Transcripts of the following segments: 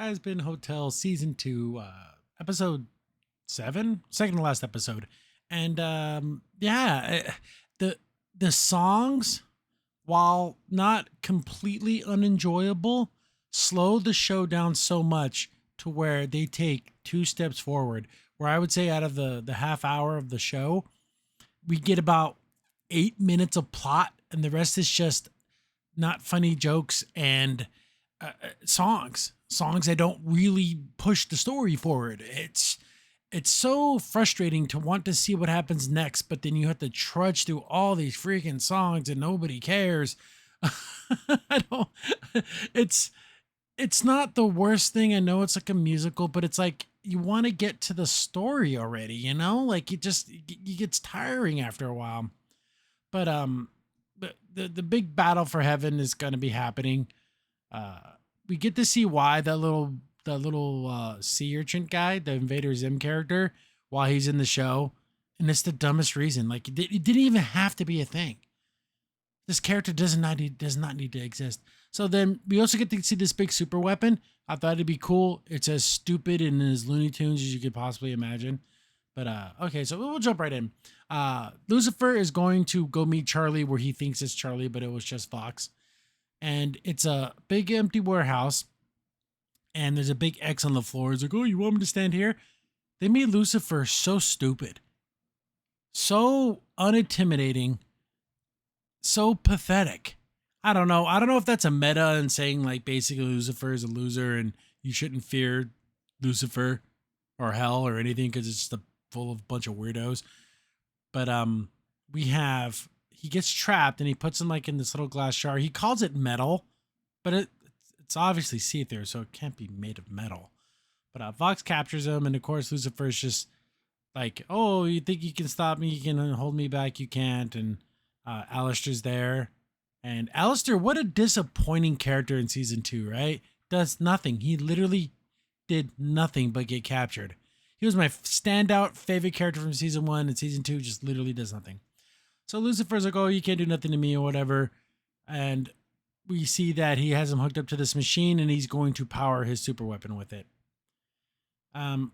Hazbin Hotel Season 2, Episode 7, second to last episode. And the the songs, while not completely unenjoyable, slow the show down so much to where they take two steps forward. Where I would say out of the half hour of the show, we get about 8 minutes of plot, and the rest is just not funny jokes and songs that don't really push the story forward. It's so frustrating to want to see what happens next, but then you have to trudge through all these freaking songs and nobody cares. I don't. It's it's not the worst thing. I know it's like a musical, but it's like you want to get to the story already. Like it gets tiring after a while. But the big battle for heaven is going to be happening. Uh, we get to see why that little sea urchin guy, the Invader Zim character, while he's in the show, and it's the dumbest reason. Like it didn't even have to be a thing. This character does not need to exist. So then we also get to see this big super weapon. I thought it'd be cool. It's as stupid and as Looney Tunes as you could possibly imagine. But okay, so we'll jump right in. Lucifer is going to go meet Charlie where he thinks it's Charlie, but it was just Fox. And it's a big empty warehouse. And there's a big X on the floor. It's like, oh, you want me to stand here? They made Lucifer so stupid, so unintimidating, so pathetic. I don't know. I don't know if that's a meta and saying like basically Lucifer is a loser and you shouldn't fear Lucifer or hell or anything because it's just full of a bunch of weirdos. But he gets trapped and he puts him like in this little glass jar. He calls it metal, but it's obviously see-through, so it can't be made of metal. But Vox captures him, and of course Lucifer's just like, oh, you think you can stop me? You can hold me back? You can't. And Alistair's there. And Alistair, what a disappointing character in season 2, right? Does nothing. He literally did nothing but get captured. He was my standout favorite character from season 1, and season 2 just literally does nothing. So Lucifer's like, oh, you can't do nothing to me or whatever. And we see that he has him hooked up to this machine and he's going to power his super weapon with it.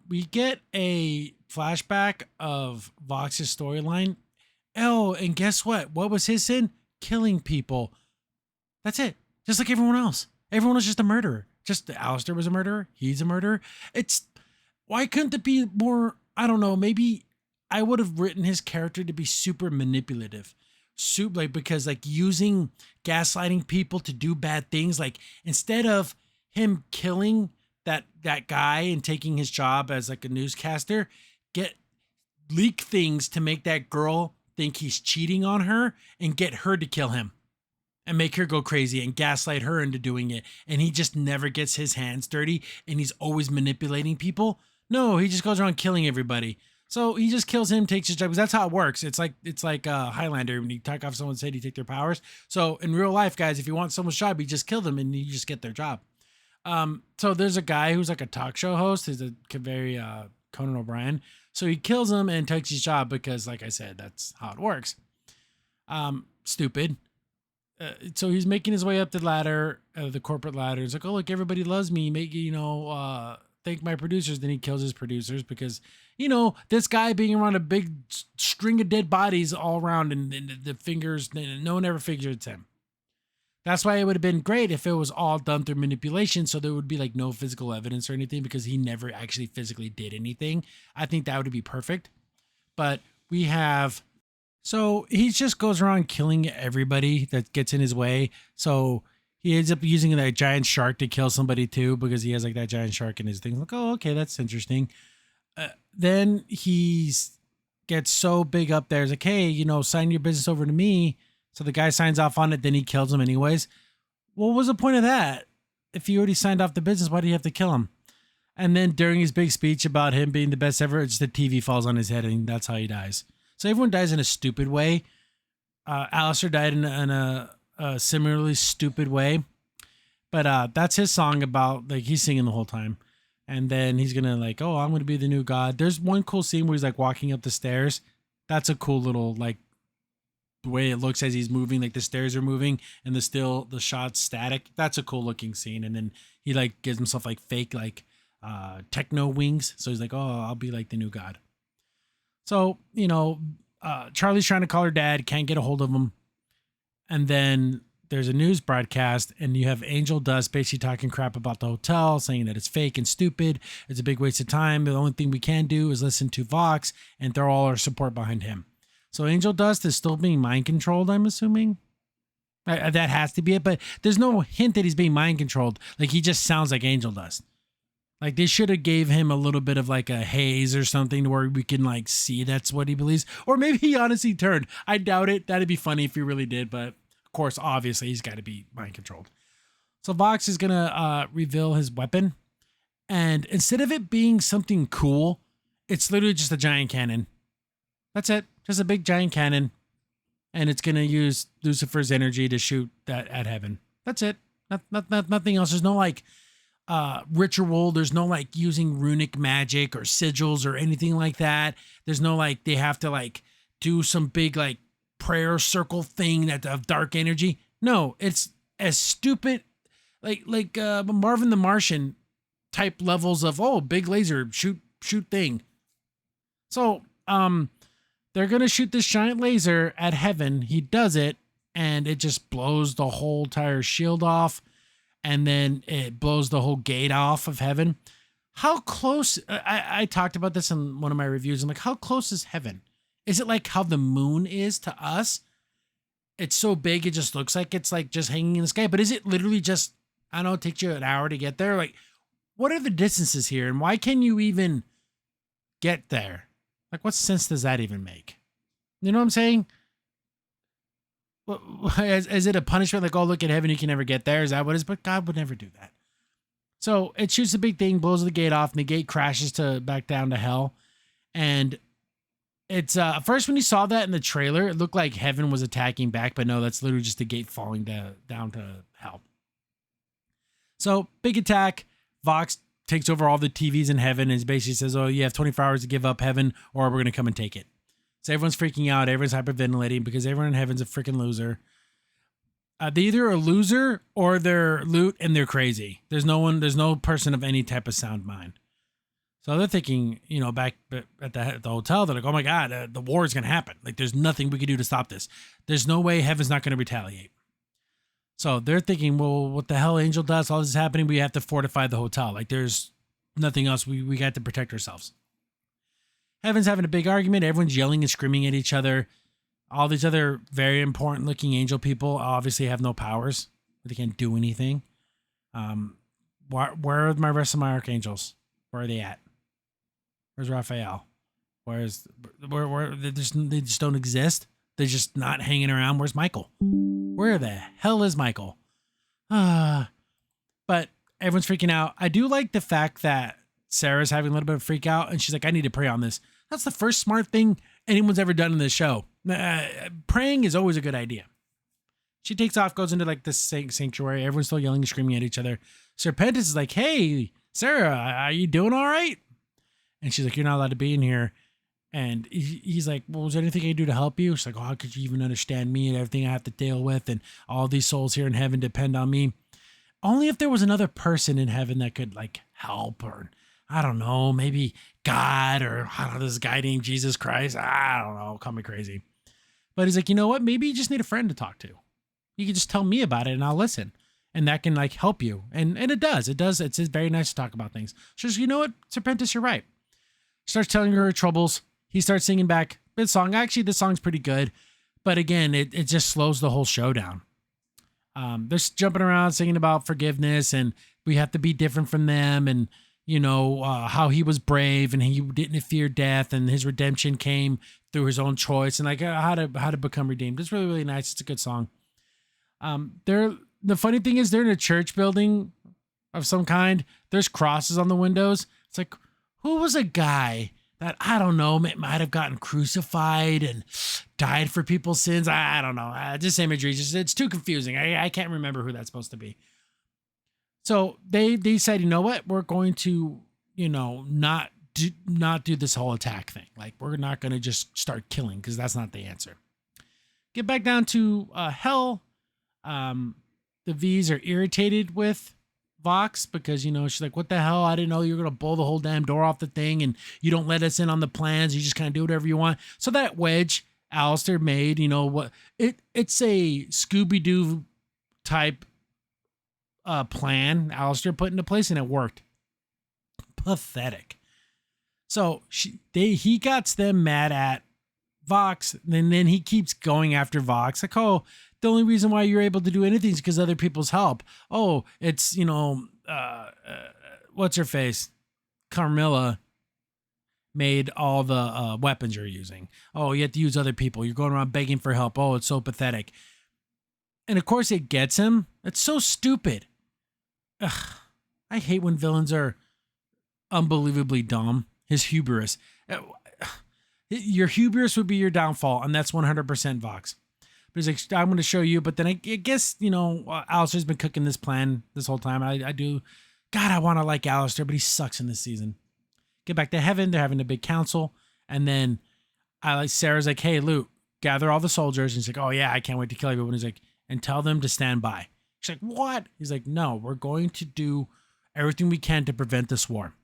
We get a flashback of Vox's storyline. Oh, and guess what? What was his sin? Killing people. That's it. Just like everyone else. Everyone was just a murderer. Just Alistair was a murderer. He's a murderer. Why couldn't it be more, I don't know, maybe I would have written his character to be super manipulative. Because using gaslighting people to do bad things, like instead of him killing that guy and taking his job as like a newscaster, leak things to make that girl think he's cheating on her and get her to kill him and make her go crazy and gaslight her into doing it. And he just never gets his hands dirty and he's always manipulating people. No, he just goes around killing everybody. So he just kills him, takes his job, because that's how it works. It's like Highlander. When you take off someone's head, you take their powers. So in real life, guys, if you want someone's job, you just kill them and you just get their job. So there's a guy who's like a talk show host. He's a very Conan O'Brien. So he kills him and takes his job because, like I said, that's how it works. Stupid. So he's making his way up the ladder, the corporate ladder. He's like, oh, look, everybody loves me. Thank my producers. Then he kills his producers because, this guy being around a big string of dead bodies all around and the fingers, no one ever figured it's him. That's why it would have been great if it was all done through manipulation. So there would be like no physical evidence or anything because he never actually physically did anything. I think that would be perfect. But so he just goes around killing everybody that gets in his way. So he ends up using that giant shark to kill somebody too, because he has like that giant shark in his thing. Like, oh, okay, that's interesting. Then he gets so big up there. He's like, hey, sign your business over to me. So the guy signs off on it. Then he kills him anyways. What was the point of that? If he already signed off the business, why do you have to kill him? And then during his big speech about him being the best ever, it's the TV falls on his head and that's how he dies. So everyone dies in a stupid way. Alistair died in a similarly stupid way. But that's his song about, like, he's singing the whole time. And then he's going to like, oh, I'm going to be the new god. There's one cool scene where he's like walking up the stairs. That's a cool little like the way it looks as he's moving, like the stairs are moving and the shot's static. That's a cool looking scene. And then he like gives himself like fake like techno wings. So he's like, oh, I'll be like the new god. So, Charlie's trying to call her dad, can't get a hold of him. And then there's a news broadcast, and you have Angel Dust basically talking crap about the hotel, saying that it's fake and stupid. It's a big waste of time. The only thing we can do is listen to Vox and throw all our support behind him. So Angel Dust is still being mind controlled, I'm assuming. That has to be it, but there's no hint that he's being mind controlled. Like, he just sounds like Angel Dust. Like, they should have gave him a little bit of like a haze or something to where we can like see that's what he believes. Or maybe he honestly turned. I doubt it. That'd be funny if he really did, but of course, obviously, he's got to be mind controlled. So Vox is going to reveal his weapon. And instead of it being something cool, it's literally just a giant cannon. That's it. Just a big giant cannon. And it's going to use Lucifer's energy to shoot that at heaven. That's it. Nothing else. There's no like ritual. There's no like using runic magic or sigils or anything like that. There's no like they have to like do some big like prayer circle thing that of dark energy. No, it's as stupid like Marvin the Martian type levels of big laser shoot thing. So they're gonna shoot this giant laser at heaven. He does it, and it just blows the whole entire shield off, and then it blows the whole gate off of heaven. How close? I talked about this in one of my reviews. I'm like, how close is heaven? Is it like how the moon is to us? It's so big, it just looks like it's like just hanging in the sky. But is it literally just, I don't know, it takes you an hour to get there? Like, what are the distances here? And why can you even get there? Like, what sense does that even make? You know what I'm saying? Is it a punishment? Like, oh, look at heaven, you can never get there. Is that what it is? But God would never do that. So it shoots a big thing, blows the gate off, and the gate crashes back down to hell. And it's first when you saw that in the trailer, it looked like heaven was attacking back, but no, that's literally just the gate falling down to hell. So big attack. Vox takes over all the TVs in heaven and basically says, oh, you have 24 hours to give up heaven or we're going to come and take it. So everyone's freaking out. Everyone's hyperventilating because everyone in heaven's a freaking loser. They're either a loser or they're loot and they're crazy. There's no person of any type of sound mind. So they're thinking, back at the hotel, they're like, oh my God, the war is going to happen. Like, there's nothing we can do to stop this. There's no way heaven's not going to retaliate. So they're thinking, well, what the hell, Angel Dust? All this is happening. We have to fortify the hotel. Like, there's nothing else. We got to protect ourselves. Heaven's having a big argument. Everyone's yelling and screaming at each other. All these other very important looking angel people obviously have no powers. They can't do anything. Where are my rest of my archangels? Where are they at? Where's Raphael? Where they just don't exist? They're just not hanging around. Where's Michael? Where the hell is Michael? But everyone's freaking out. I do like the fact that Sarah's having a little bit of freak out and she's like, I need to pray on this. That's the first smart thing anyone's ever done in this show. Praying is always a good idea. She takes off, goes into like this sanctuary. Everyone's still yelling and screaming at each other. Serpentis is like, hey, Sarah, are you doing all right? And she's like, you're not allowed to be in here. And he's like, well, was there anything I could do to help you? She's like, oh, how could you even understand me and everything I have to deal with? And all these souls here in heaven depend on me. Only if there was another person in heaven that could like help, or I don't know, maybe God, or I don't know, this guy named Jesus Christ. I don't know, call me crazy. But he's like, you know what? Maybe you just need a friend to talk to. You can just tell me about it and I'll listen. And that can like help you. And it does. It's very nice to talk about things. She says, you know what, Serpentis, you're right. Starts telling her troubles. He starts singing back this song. Actually, this song's pretty good. But again, it just slows the whole show down. They're jumping around singing about forgiveness and we have to be different from them. And, how he was brave and he didn't fear death and his redemption came through his own choice and like how to become redeemed. It's really, really nice. It's a good song. The funny thing is they're in a church building of some kind. There's crosses on the windows. It's like, who was a guy that, I don't know, might have gotten crucified and died for people's sins? I don't know. This imagery, it's too confusing. I can't remember who that's supposed to be. So they said, you know what? We're going to, not do this whole attack thing. Like, we're not going to just start killing because that's not the answer. Get back down to Hell. Um, the V's are irritated with Vox because, she's like, what the hell? I didn't know you were going to blow the whole damn door off the thing and you don't let us in on the plans. You just kind of do whatever you want. So that wedge Alistair made, what it's a Scooby-Doo type plan Alistair put into place and it worked. Pathetic. So he got them mad at Vox, and then he keeps going after Vox. Like, oh, the only reason why you're able to do anything is because other people's help. Oh, it's, what's her face? Carmilla made all the weapons you're using. Oh, you have to use other people. You're going around begging for help. Oh, it's so pathetic. And of course it gets him. It's so stupid. Ugh, I hate when villains are unbelievably dumb. His hubris. Your hubris would be your downfall, and that's 100% Vox. But he's like, I'm going to show you. But then I guess, Alistair's been cooking this plan this whole time. I do. God, I want to like Alistair, but he sucks in this season. Get back to heaven. They're having a big council. And then Sarah's like, hey, Luke, gather all the soldiers. And he's like, oh, yeah, I can't wait to kill everyone. He's like, and tell them to stand by. She's like, what? He's like, no, we're going to do everything we can to prevent this war.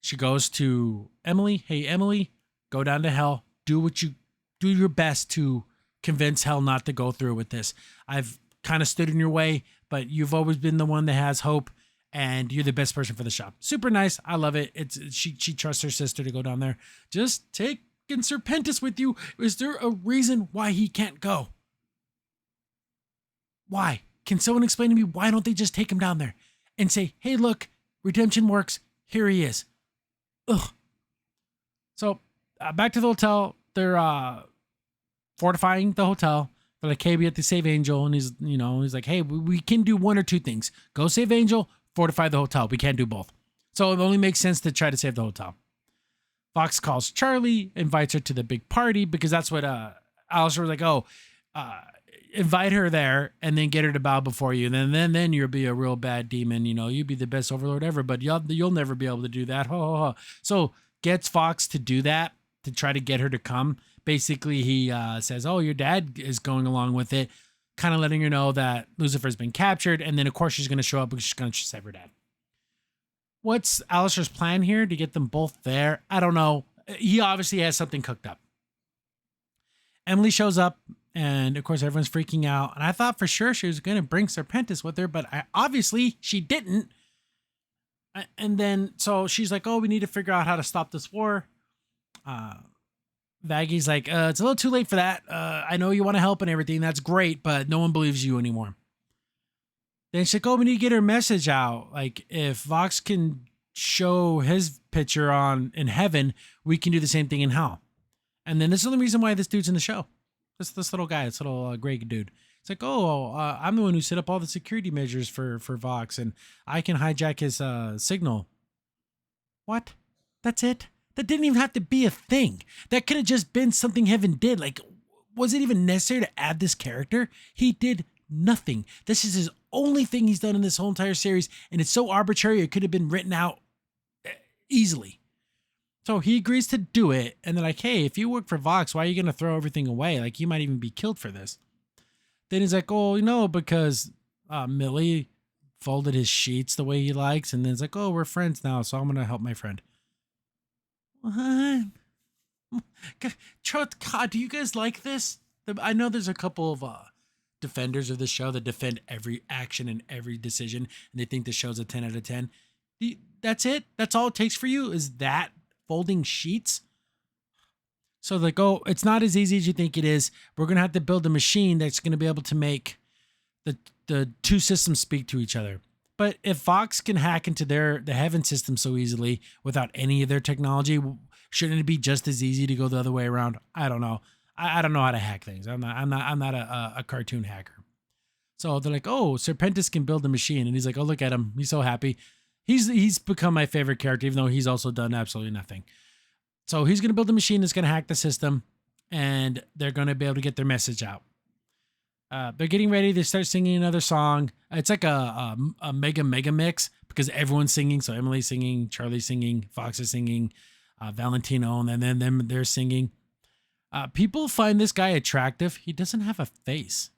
She goes to Emily. Hey, Emily, go down to Hell. Do your best to convince Hell not to go through with this. I've kind of stood in your way, but you've always been the one that has hope, and you're the best person for the shop. Super nice. I love it. She trusts her sister to go down there. Just take Serpentis with you. Is there a reason why he can't go? Why? Can someone explain to me why don't they just take him down there and say, hey, look, redemption works. Here he is. Ugh. So back to the hotel. They're fortifying the hotel. They're like, hey, we have to save Angel. And he's like, hey, we can do one or two things. Go save Angel, fortify the hotel. We can't do both. So it only makes sense to try to save the hotel. Fox calls Charlie, invites her to the big party because that's what Alistair was like, invite her there and then get her to bow before you. And then you'll be a real bad demon. You'll be the best overlord ever, but you'll never be able to do that. Ho, ho, ho. So gets Fox to do that, to try to get her to come. Basically, he says, oh, your dad is going along with it, kind of letting her know that Lucifer's been captured. And then, of course, she's going to show up because she's going to save her dad. What's Alistair's plan here to get them both there? I don't know. He obviously has something cooked up. Emily shows up, and, of course, everyone's freaking out. And I thought for sure she was going to bring Serpentis with her, but obviously she didn't. And then, so she's like, oh, we need to figure out how to stop this war. Vaggie's like, it's a little too late for that. I know you want to help and everything. That's great, but no one believes you anymore. Then she's like, oh, we need to get her message out. Like, if Vox can show his picture in heaven, we can do the same thing in hell. And then this is the reason why this dude's in the show. This little guy, this little gray dude. It's like, I'm the one who set up all the security measures for Vox, and I can hijack his signal. What? That's it? That didn't even have to be a thing. That could have just been something Heaven did. Like, was it even necessary to add this character? He did nothing. This is his only thing he's done in this whole entire series, and it's so arbitrary it could have been written out easily. So he agrees to do it, and they're like, hey, if you work for Vox, why are you going to throw everything away? Like, you might even be killed for this. Then he's like, oh, because Millie folded his sheets the way he likes, and then it's like, oh, we're friends now, so I'm going to help my friend. What? God, do you guys like this? I know there's a couple of defenders of the show that defend every action and every decision, and they think the show's a 10 out of 10. That's it? That's all it takes for you? Is that folding sheets? So like, oh, it's not as easy as you think it is. We're going to have to build a machine that's going to be able to make the two systems speak to each other. But if Vox can hack into the Heaven system so easily without any of their technology, shouldn't it be just as easy to go the other way around? I don't know. I don't know how to hack things. I'm not a cartoon hacker. So they're like, oh, Serpentis can build a machine, and he's like, oh, look at him. He's so happy. He's become my favorite character, even though he's also done absolutely nothing. So he's going to build a machine that's going to hack the system, and they're going to be able to get their message out. They're getting ready. They start singing another song. It's like a mega mix because everyone's singing. So Emily's singing, Charlie's singing, Fox is singing, Valentino, and then they're singing. People find this guy attractive. He doesn't have a face.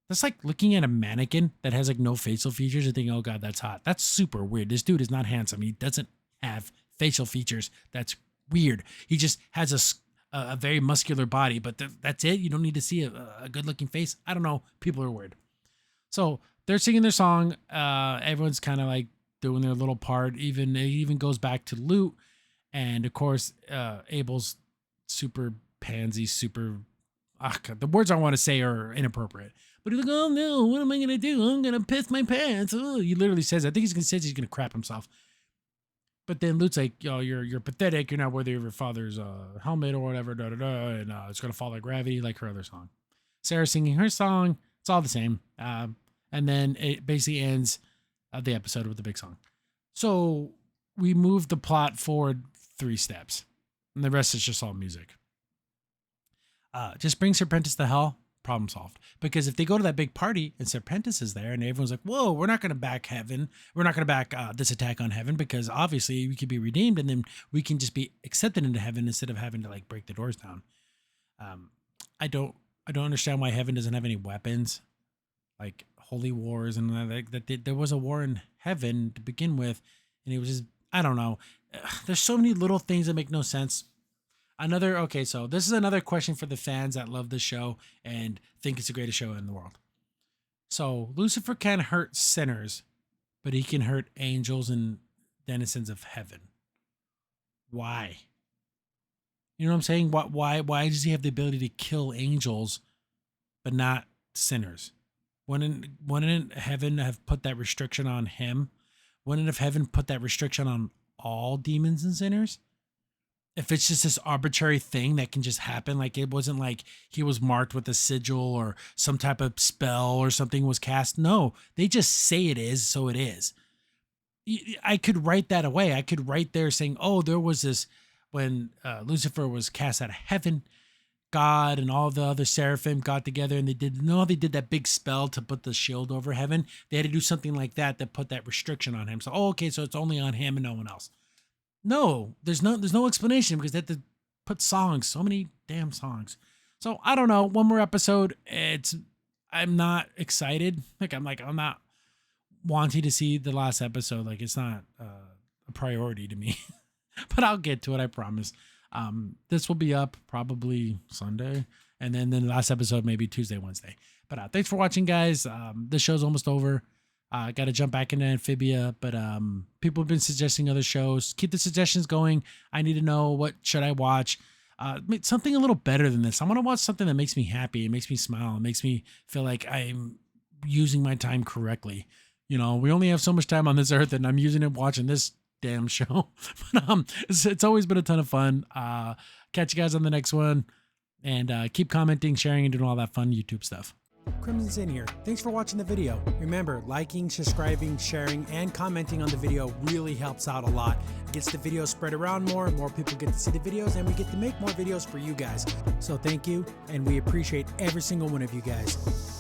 That's like looking at a mannequin that has like no facial features and thinking, oh God, that's hot. That's super weird. This dude is not handsome. He doesn't have facial features. That's weird. He just has a very muscular body, but that's it. You don't need to see a good looking face. I don't know. People are weird. So they're singing their song. Everyone's kind of like doing their little part. It even goes back to Loot. And of course, Abel's super pansy, super, God, the words I want to say are inappropriate. But he's like, oh no, what am I going to do? I'm going to piss my pants. Oh, he literally says, I think he's going to say he's going to crap himself. But then Lute's like, yo, you're pathetic. You're not worthy of your father's helmet or whatever, and it's going to fall like gravity, like her other song. Sarah singing her song. It's all the same. And then it basically ends the episode with the big song. So we move the plot forward 3 steps. And the rest is just all music. Just bring Serpentis to hell. Problem solved. Because if they go to that big party and Serpentis is there and everyone's like, whoa, we're not going to back heaven. We're not going to back this attack on heaven because obviously we could be redeemed and then we can just be accepted into heaven instead of having to like break the doors down. I don't understand why heaven doesn't have any weapons like holy wars and like that. There was a war in heaven to begin with. And it was just, I don't know. There's so many little things that make no sense. So this is another question for the fans that love the show and think it's the greatest show in the world. So Lucifer can hurt sinners, but he can hurt angels and denizens of heaven. Why? You know what I'm saying? Why does he have the ability to kill angels, but not sinners? Wouldn't heaven have put that restriction on him? Wouldn't have heaven put that restriction on all demons and sinners? If it's just this arbitrary thing that can just happen, like it wasn't like he was marked with a sigil or some type of spell or something was cast. No, they just say it is, so it is. I could write that away. I could write there saying, oh, there was this, when Lucifer was cast out of heaven, God and all the other seraphim got together and they did that big spell to put the shield over heaven. They had to do something like that put that restriction on him. So, okay, so it's only on him and no one else. No, there's no explanation because they had to put songs, so many damn songs. So I don't know. One more episode. I'm not excited. I'm not wanting to see the last episode. Like it's not a priority to me, but I'll get to it. I promise. This will be up probably Sunday, and then the last episode maybe Tuesday, Wednesday. But thanks for watching, guys. This show's almost over. I got to jump back into Amphibia, but people have been suggesting other shows. Keep the suggestions going. I need to know what should I watch. Something a little better than this. I want to watch something that makes me happy. It makes me smile. It makes me feel like I'm using my time correctly. You know, we only have so much time on this earth, and I'm using it watching this damn show. But it's always been a ton of fun. Catch you guys on the next one, and keep commenting, sharing, and doing all that fun YouTube stuff. Crimson's in here. Thanks for watching the video. Remember, liking, subscribing, sharing, and commenting on the video really helps out a lot. It gets the video spread around more people get to see the videos, and we get to make more videos for you guys. So thank you, and we appreciate every single one of you guys.